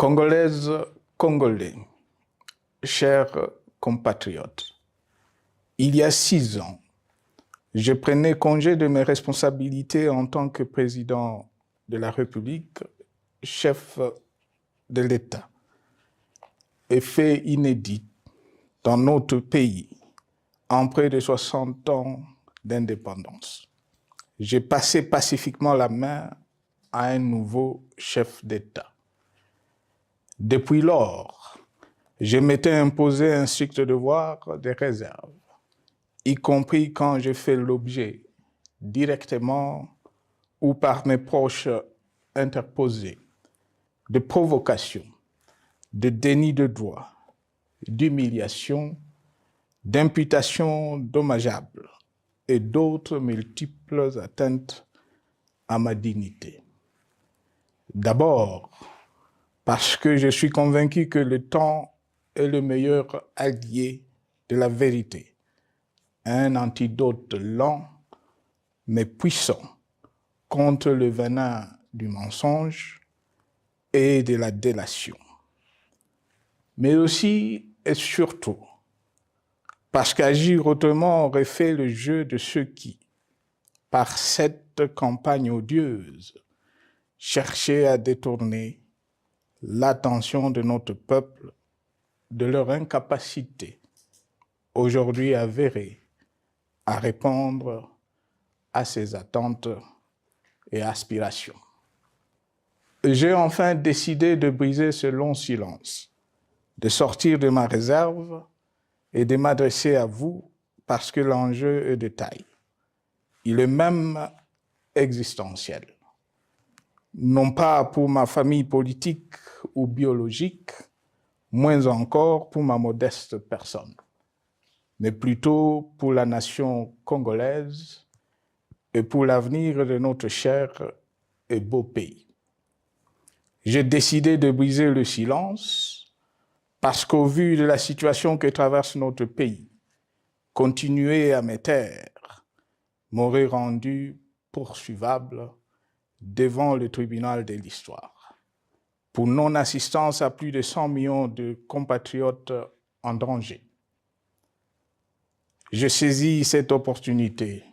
Congolaises, Congolais, chers compatriotes, il y a 6 ans, je prenais congé de mes responsabilités en tant que président de la République, chef de l'État. Et fait inédit dans notre pays en près de 60 ans d'indépendance. J'ai passé pacifiquement la main à un nouveau chef d'État. Depuis lors, je m'étais imposé un strict devoir de réserve, y compris quand je fais l'objet, directement ou par mes proches interposés, de provocations, de déni de droit, d'humiliation, d'imputations dommageables et d'autres multiples atteintes à ma dignité. D'abord, parce que je suis convaincu que le temps est le meilleur allié de la vérité, un antidote lent mais puissant contre le venin du mensonge et de la délation. Mais aussi et surtout parce qu'agir autrement aurait fait le jeu de ceux qui, par cette campagne odieuse, cherchaient à détourner l'attention de notre peuple de leur incapacité, aujourd'hui avérée, à répondre à ses attentes et aspirations. J'ai enfin décidé de briser ce long silence, de sortir de ma réserve et de m'adresser à vous parce que l'enjeu est de taille. Il est même existentiel. Non pas pour ma famille politique ou biologique, moins encore pour ma modeste personne, mais plutôt pour la nation congolaise et pour l'avenir de notre cher et beau pays. J'ai décidé de briser le silence parce qu'au vu de la situation que traverse notre pays, continuer à me taire m'aurait rendu poursuivable devant le tribunal de l'histoire pour non-assistance à plus de 100 millions de compatriotes en danger. Je saisis cette opportunité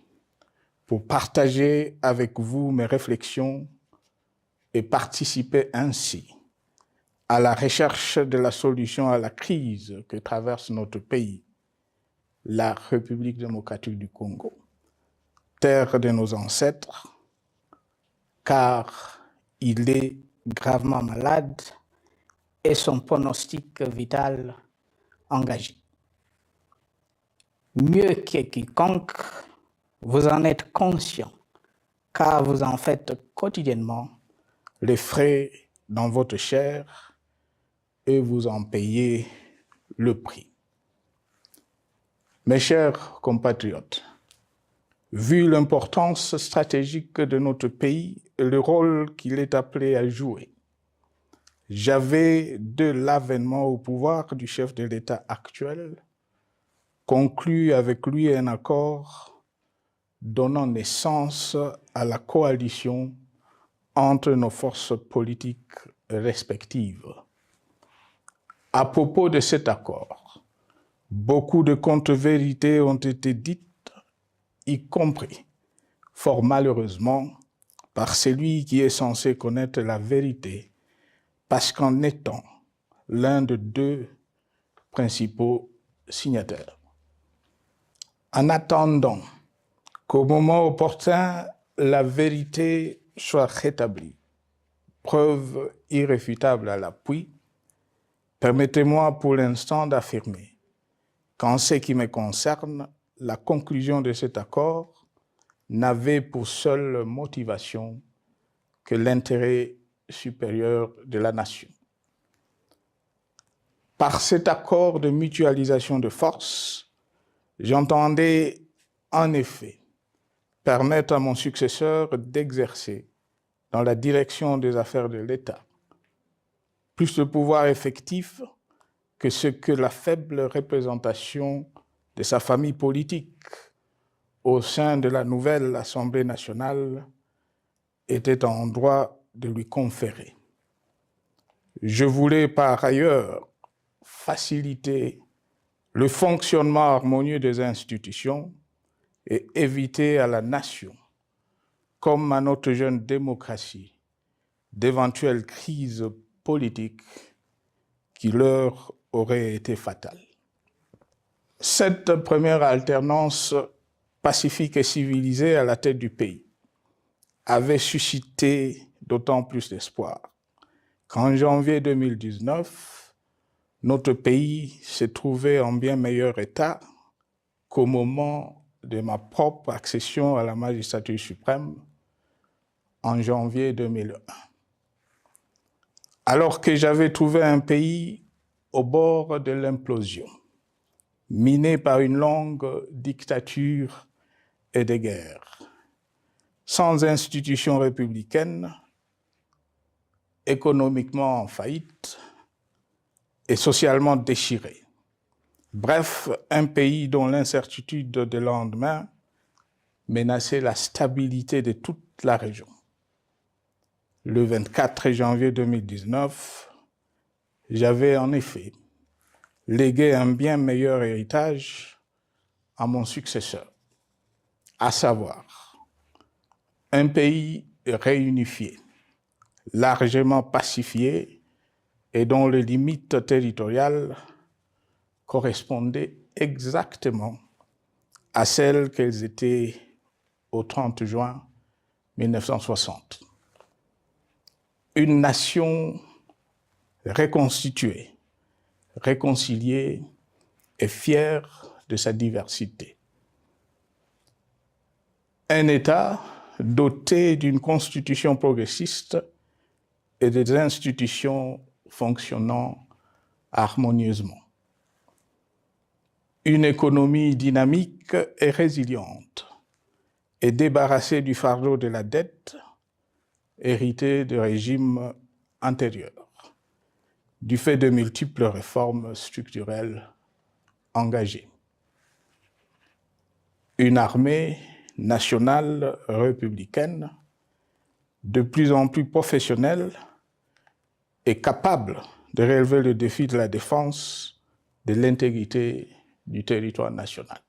pour partager avec vous mes réflexions et participer ainsi à la recherche de la solution à la crise que traverse notre pays, la République démocratique du Congo, terre de nos ancêtres, car il est gravement malade et son pronostic vital engagé. Mieux que quiconque, vous en êtes conscient, car vous en faites quotidiennement les frais dans votre chair et vous en payez le prix. Mes chers compatriotes, vu l'importance stratégique de notre pays et le rôle qu'il est appelé à jouer, j'avais, de l'avènement au pouvoir du chef de l'État actuel, conclu avec lui un accord donnant naissance à la coalition entre nos forces politiques respectives. À propos de cet accord, beaucoup de contre-vérités ont été dites, y compris, fort malheureusement, par celui qui est censé connaître la vérité, parce qu'en étant l'un de 2 principaux signataires. En attendant qu'au moment opportun, la vérité soit rétablie, preuve irréfutable à l'appui, permettez-moi pour l'instant d'affirmer qu'en ce qui me concerne, la conclusion de cet accord n'avait pour seule motivation que l'intérêt supérieur de la nation. Par cet accord de mutualisation de forces, j'entendais en effet permettre à mon successeur d'exercer dans la direction des affaires de l'État plus de pouvoir effectif que ce que la faible représentation de sa famille politique au sein de la nouvelle Assemblée nationale était en droit de lui conférer. Je voulais par ailleurs faciliter le fonctionnement harmonieux des institutions et éviter à la nation, comme à notre jeune démocratie, d'éventuelles crises politiques qui leur auraient été fatales. Cette première alternance pacifique et civilisée à la tête du pays avait suscité d'autant plus d'espoir qu'en janvier 2019, notre pays s'est trouvé en bien meilleur état qu'au moment de ma propre accession à la magistrature suprême en janvier 2001. Alors que j'avais trouvé un pays au bord de l'implosion, miné par une longue dictature et des guerres, sans institutions républicaines, économiquement en faillite et socialement déchiré. Bref, un pays dont l'incertitude de lendemain menaçait la stabilité de toute la région. Le 24 janvier 2019, j'avais en effet légué un bien meilleur héritage à mon successeur, à savoir un pays réunifié, largement pacifié et dont les limites territoriales correspondaient exactement à celles qu'elles étaient au 30 juin 1960. Une nation reconstituée, réconciliée et fière de sa diversité. Un État doté d'une constitution progressiste et des institutions fonctionnant harmonieusement. Une économie dynamique et résiliente et débarrassée du fardeau de la dette hérité de régimes antérieurs, du fait de multiples réformes structurelles engagées. Une armée nationale républicaine de plus en plus professionnelle et capable de relever le défi de la défense de l'intégrité du territoire national.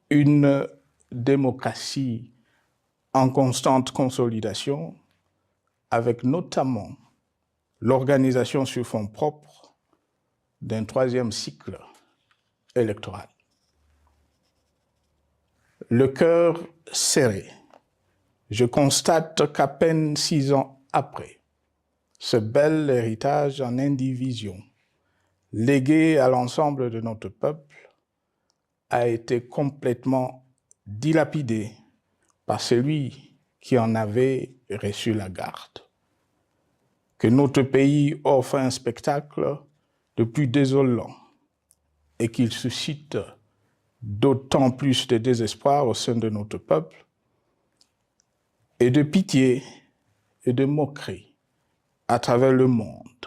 Une démocratie en constante consolidation, avec notamment l'organisation sur fonds propres d'un 3e cycle électoral. Le cœur serré, je constate qu'à peine 6 ans après, ce bel héritage en indivision, légué à l'ensemble de notre peuple, a été complètement dilapidé par celui qui en avait reçu la garde. Que notre pays offre un spectacle de plus désolant et qu'il suscite d'autant plus de désespoir au sein de notre peuple et de pitié et de moquerie à travers le monde,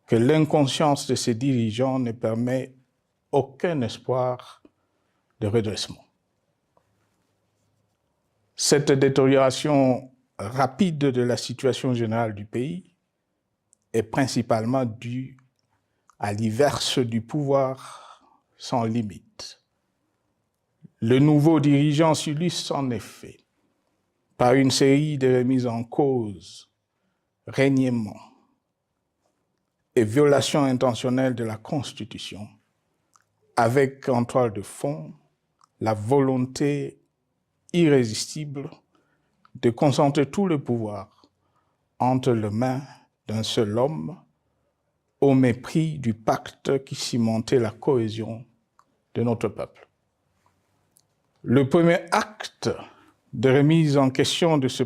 que l'inconscience de ses dirigeants ne permet aucun espoir de redressement. Cette détérioration rapide de la situation générale du pays est principalement due à l'inverse du pouvoir sans limite. Le nouveau dirigeant s'illustre en effet par une série de remises en cause, reniements et violations intentionnelles de la Constitution, avec en toile de fond la volonté irrésistible de concentrer tout le pouvoir entre les mains d'un seul homme, au mépris du pacte qui cimentait la cohésion de notre peuple. Le premier acte de remise en question de ce